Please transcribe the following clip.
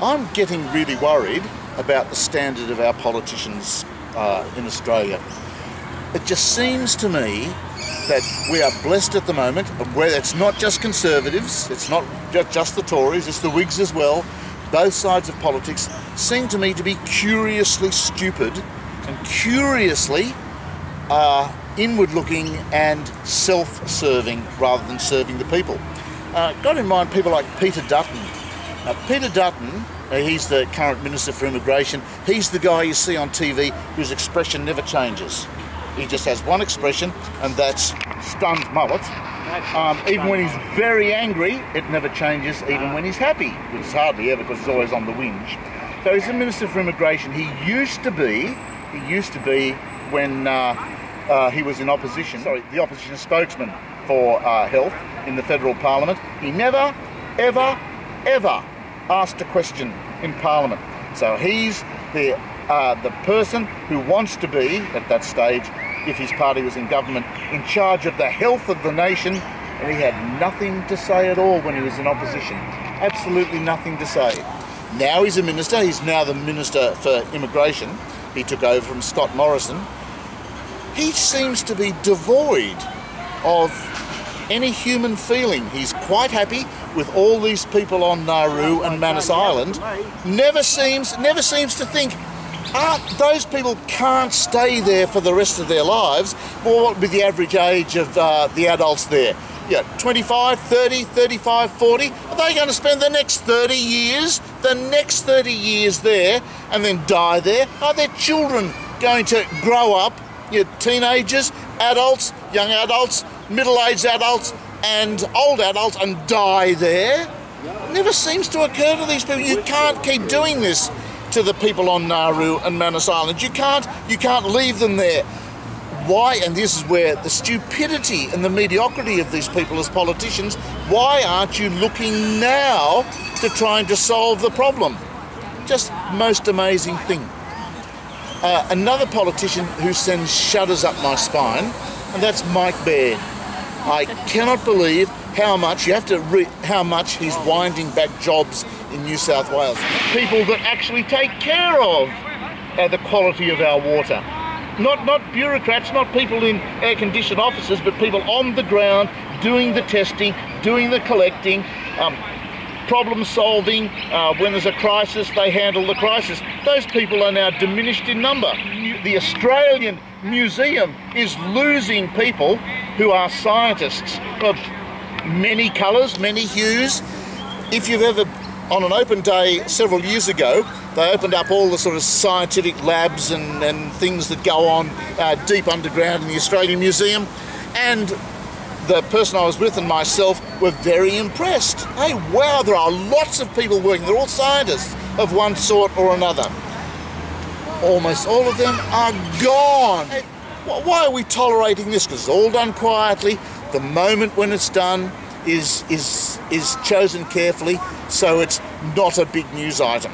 I'm getting really worried about the standard of our politicians in Australia. It just seems to me that we are blessed at the moment, where it's not just Conservatives, it's not just the Tories, it's the Whigs as well. Both sides of politics seem to me to be curiously stupid and curiously inward-looking and self-serving rather than serving the people. Got in mind people like Peter Dutton. Peter Dutton, he's the current Minister for Immigration. He's the guy you see on TV whose expression never changes. He just has one expression, and that's stunned mullet. Even when he's very angry, it never changes, even when he's happy, which is hardly ever because he's always on the whinge. So he's the Minister for Immigration. He used to be when he was in opposition, the opposition spokesman for health in the federal parliament. He never, ever, ever asked a question in parliament. So he's the person who wants to be, at that stage, if his party was in government, in charge of the health of the nation, and he had nothing to say at all when he was in opposition. Absolutely nothing to say. Now he's a minister. He's now the Minister for Immigration. He took over from Scott Morrison. He seems to be devoid of any human feeling. He's quite happy with all these people on Nauru and Manus Island. Never seems to think, those people can't stay there for the rest of their lives. Well, what would be the average age of the adults there? Yeah, 25, 30, 35, 40. Are they going to spend the next 30 years there and then die there? Are their children going to grow up, teenagers, adults, young adults, middle-aged adults and old adults, and die there? It never seems to occur to these people. You can't keep doing this to the people on Nauru and Manus Island. You can't leave them there. Why? And this is where the stupidity and the mediocrity of these people as politicians, why aren't you looking now to trying to solve the problem? Just most amazing thing. Another politician who sends shudders up my spine, and that's Mike Baird. I cannot believe how much he's winding back jobs in New South Wales. People that actually take care of the quality of our water. Not bureaucrats, not people in air-conditioned offices, but people on the ground doing the testing, doing the collecting, problem solving. When there's a crisis, they handle the crisis. Those people are now diminished in number. The Australian Museum is losing people who are scientists of many colours, many hues. If you've ever, on an open day several years ago, they opened up all the sort of scientific labs and things that go on deep underground in the Australian Museum, and the person I was with and myself were very impressed. Hey, wow, there are lots of people working. They're all scientists of one sort or another. Almost all of them are gone. Hey, why are we tolerating this? Because it's all done quietly. The moment when it's done is chosen carefully, so it's not a big news item.